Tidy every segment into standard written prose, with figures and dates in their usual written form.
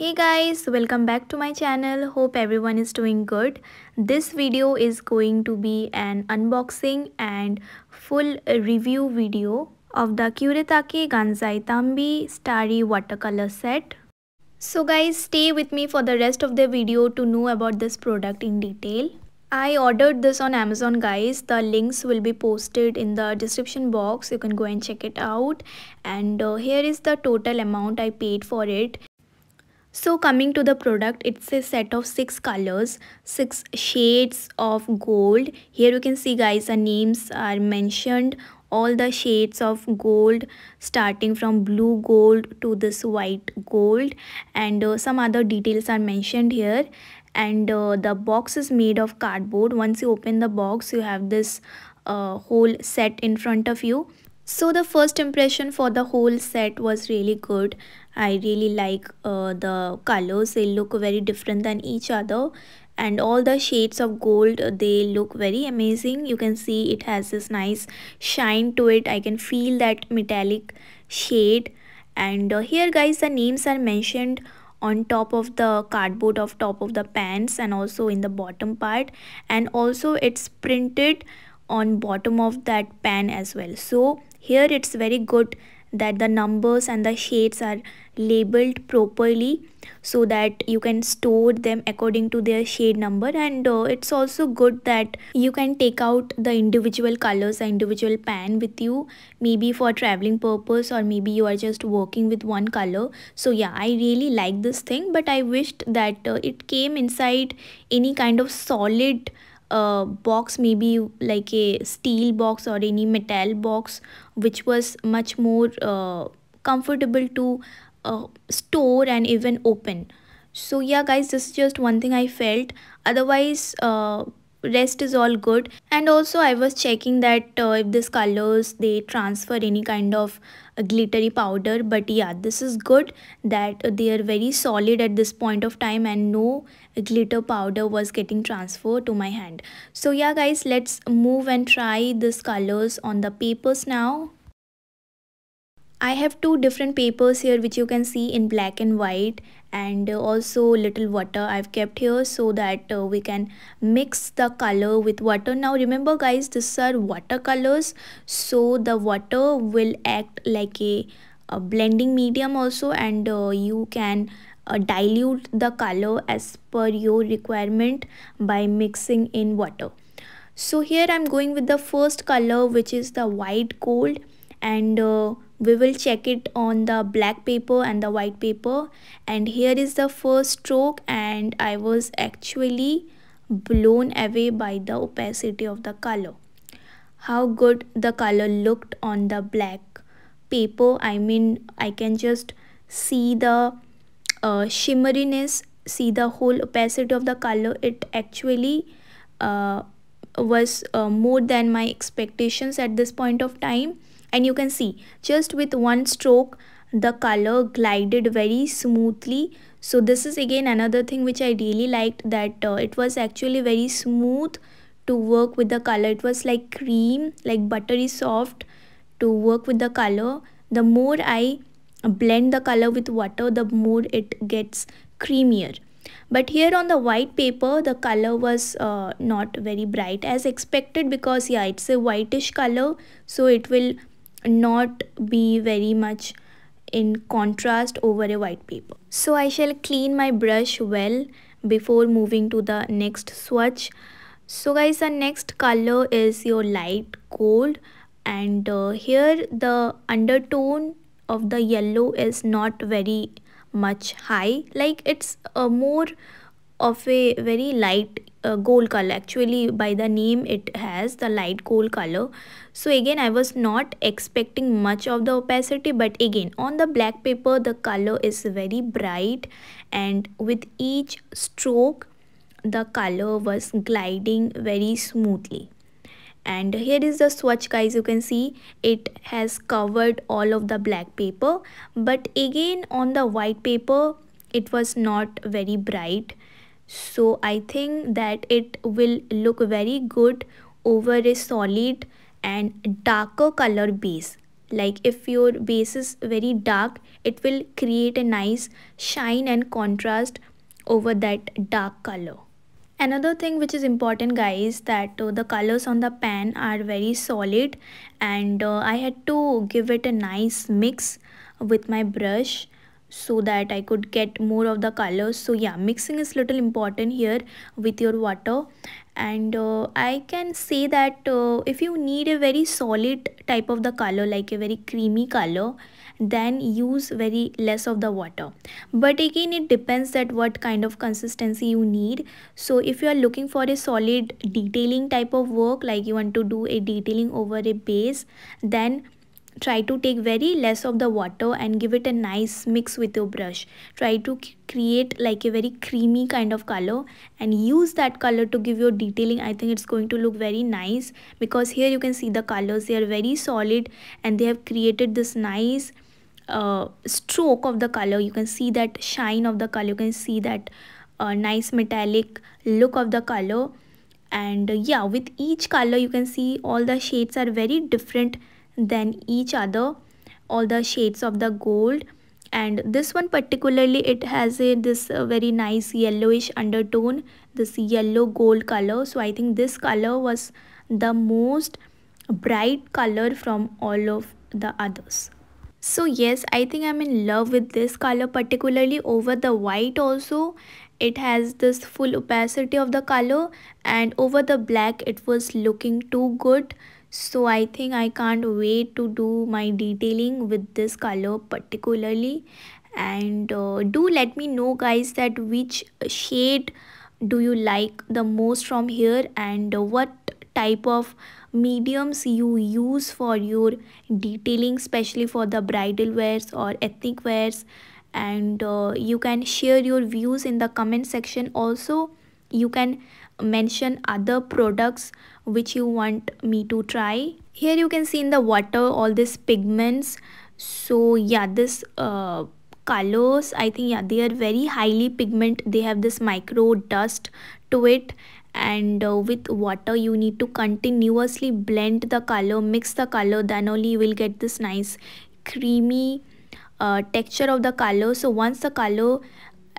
Hey guys, welcome back to my channel. Hope everyone is doing good. This video is going to be an unboxing and full review video of the Kuretake Gansai Tambi Starry watercolor set. So guys, stay with me for the rest of the video to know about this product in detail. I ordered this on Amazon guys. The links will be posted in the description box. You can go and check it out. And here is the total amount I paid for it. So coming to the product, it's a set of 6 colors, 6 shades of gold. Here you can see guys, the names are mentioned, all the shades of gold starting from blue gold to this white gold, and some other details are mentioned here. And the box is made of cardboard. Once you open the box, you have this whole set in front of you. So the first impression for the whole set was really good. I really like the colors. They look very different than each other, and all the shades of gold, they look very amazing. You can see it has this nice shine to it. I can feel that metallic shade. And here guys, the names are mentioned on top of the cardboard, of top of the pants, and also in the bottom part, and also it's printed on bottom of that pan as well. So here it's very good that the numbers and the shades are labeled properly so that you can store them according to their shade number. And it's also good that you can take out the individual colors, the individual pan with you, maybe for traveling purpose, or maybe you are just working with one color. So yeah, I really like this thing, but I wished that it came inside any kind of solid box, maybe like a steel box or any metal box, which was much more comfortable to store and even open. So yeah guys, this is just one thing I felt. Otherwise rest is all good. And also I was checking that if these colors they transfer any kind of glittery powder, but yeah, this is good that they are very solid at this point of time and no glitter powder was getting transferred to my hand. So yeah guys, let's move and try these colors on the papers now. I have two different papers here which you can see in black and white, and also little water I've kept here so that we can mix the color with water. Now remember guys, these are watercolors, so the water will act like a blending medium also, and you can dilute the color as per your requirement by mixing in water. So here I'm going with the first color, which is the white gold, and we will check it on the black paper and the white paper. And here is the first stroke, and I was actually blown away by the opacity of the color. How good the color looked on the black paper. I mean, I can just see the shimmeriness, see the whole opacity of the color. It actually was more than my expectations at this point of time. And you can see just with one stroke the color glided very smoothly. So this is again another thing which I really liked, that it was actually very smooth to work with the color. It was like cream, like buttery soft to work with the color. The more I blend the color with water, the more it gets creamier. But here on the white paper, the color was not very bright as expected, because yeah, it's a whitish color, so it will not be very much in contrast over a white paper. So I shall clean my brush well before moving to the next swatch. So guys, the next color is your light gold, and here the undertone of the yellow is not very much high, like it's more of a very light gold color. Actually by the name it has the light gold color. So again, I was not expecting much of the opacity, but again on the black paper the color is very bright, and with each stroke the color was gliding very smoothly. And here is the swatch guys, you can see it has covered all of the black paper, but again on the white paper it was not very bright. So I think that it will look very good over a solid and darker color base. Like if your base is very dark it will create a nice shine and contrast over that dark color. Another thing which is important guys, that the colors on the pan are very solid, and I had to give it a nice mix with my brush so that I could get more of the colors. So yeah, mixing is little important here with your water. And I can say that if you need a very solid type of the color, like a very creamy color, then use very less of the water. But again, it depends that what kind of consistency you need. So if you are looking for a solid detailing type of work, like you want to do a detailing over a base, then try to take very less of the water and give it a nice mix with your brush. Try to create like a very creamy kind of color and use that color to give your detailing. I think it's going to look very nice, because here you can see the colors, they are very solid and they have created this nice stroke of the color. You can see that shine of the color, you can see that nice metallic look of the color. And yeah, with each color you can see all the shades are very different than each other, all the shades of the gold. And this one particularly, it has a this very nice yellowish undertone, this yellow gold color. So I think this color was the most bright color from all of the others. So yes, I think I'm in love with this color, particularly over the white also. It has this full opacity of the color, and over the black it was looking too good. So I think I can't wait to do my detailing with this color particularly. And do let me know guys that which shade do you like the most from here, and what type of mediums you use for your detailing, especially for the bridal wears or ethnic wears. And you can share your views in the comment section. Also you can mention other products which you want me to try. Here you can see in the water all these pigments. So yeah, this colors, I think yeah, they are very highly pigment, they have this micro dust to it. And with water you need to continuously blend the color, mix the color, then only you will get this nice creamy texture of the color. So once the color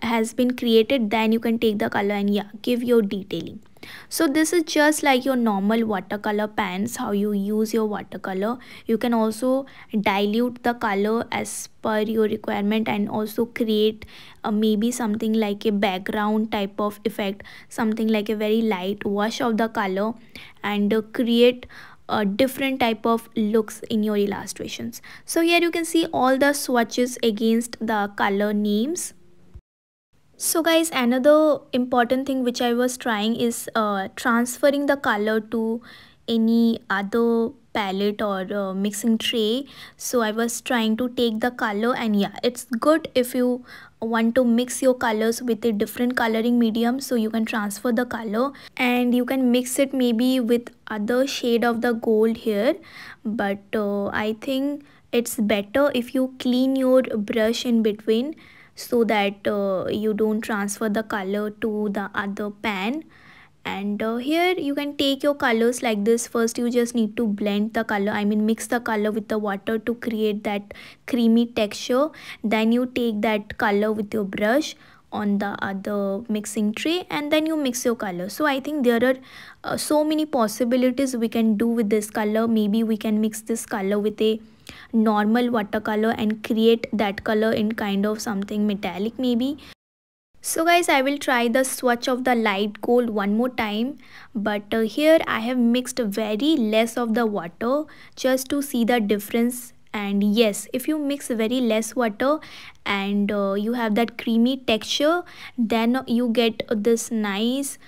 has been created, then you can take the color and yeah, give your detailing. So this is just like your normal watercolor pans, how you use your watercolor. You can also dilute the color as per your requirement, and also create maybe something like a background type of effect, something like a very light wash of the color, and create different type of looks in your illustrations. So here you can see all the swatches against the color names. So guys, another important thing which I was trying is transferring the color to any other palette or mixing tray. So I was trying to take the color, and yeah, it's good if you want to mix your colors with a different coloring medium, so you can transfer the color and you can mix it maybe with other shade of the gold here. But I think it's better if you clean your brush in between, so that you don't transfer the color to the other pan. And here you can take your colors like this. First you just need to blend the color, I mean mix the color with the water to create that creamy texture. Then you take that color with your brush on the other mixing tray, and then you mix your color. So I think there are so many possibilities we can do with this color. Maybe we can mix this color with a normal watercolor and create that color in kind of something metallic maybe. So guys, I will try the swatch of the light gold one more time, but here I have mixed very less of the water just to see the difference. And yes, if you mix very less water and you have that creamy texture, then you get this nice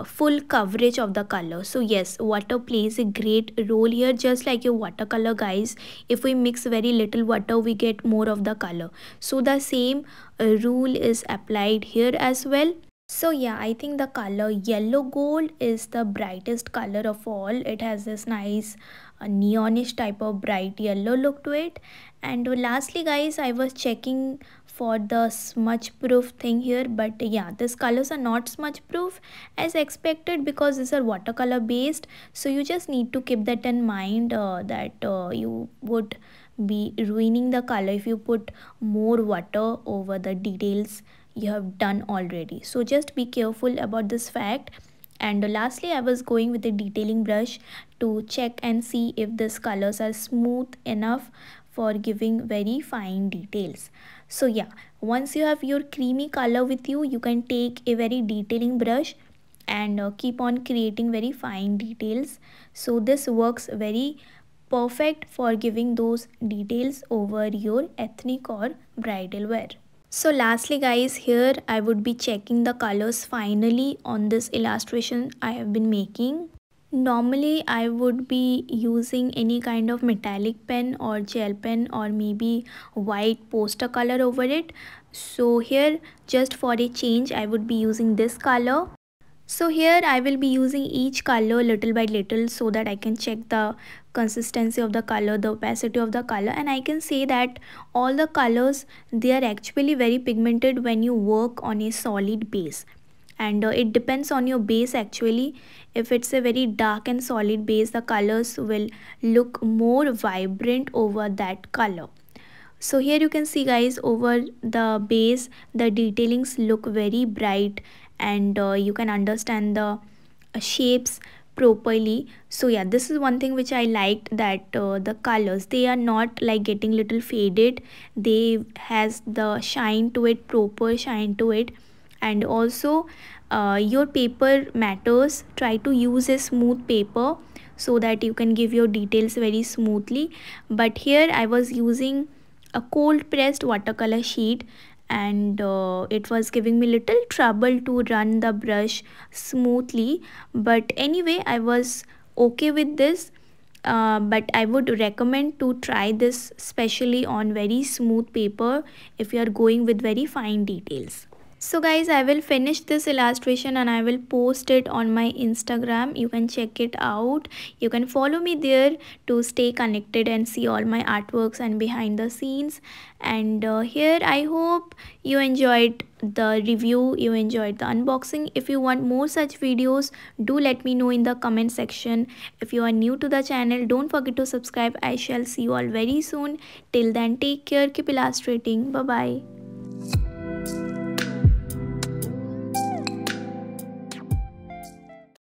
full coverage of the color. So yes, water plays a great role here, just like your watercolor guys. If we mix very little water, we get more of the color. So the same rule is applied here as well. So yeah, I think the color yellow gold is the brightest color of all. It has this nice neonish type of bright yellow look to it. And lastly guys, I was checking for the smudge proof thing here, but yeah, these colors are not smudge proof as expected, because these are watercolor based. So you just need to keep that in mind, that you would be ruining the color if you put more water over the details you have done already. So just be careful about this fact. And lastly, I was going with a detailing brush to check and see if these colors are smooth enough for giving very fine details. So yeah, once you have your creamy color with you, you can take a very detailing brush and keep on creating very fine details. So this works very perfect for giving those details over your ethnic or bridal wear. So lastly guys, here I would be checking the colors finally on this illustration I have been making. Normally I would be using any kind of metallic pen or gel pen or maybe white poster color over it. So here, just for a change, I would be using this color. So here I will be using each color little by little so that I can check the consistency of the color, the opacity of the color, and I can say that all the colors, they are actually very pigmented when you work on a solid base. And it depends on your base actually. If it's a very dark and solid base, the colors will look more vibrant over that color. So here you can see guys, over the base the detailings look very bright, and you can understand the shapes properly. So yeah, this is one thing which I liked, that the colors, they are not like getting little faded, they has the shine to it, proper shine to it. And also your paper matters. Try to use a smooth paper so that you can give your details very smoothly. But here I was using a cold pressed watercolor sheet, and it was giving me little trouble to run the brush smoothly, but anyway I was okay with this. But I would recommend to try this especially on very smooth paper if you are going with very fine details. So guys, I will finish this illustration and I will post it on my Instagram. You can check it out. You can follow me there to stay connected and see all my artworks and behind the scenes. And here I hope you enjoyed the review, you enjoyed the unboxing. If you want more such videos, do let me know in the comment section. If you are new to the channel, don't forget to subscribe. I shall see you all very soon. Till then, take care, keep illustrating. Bye bye.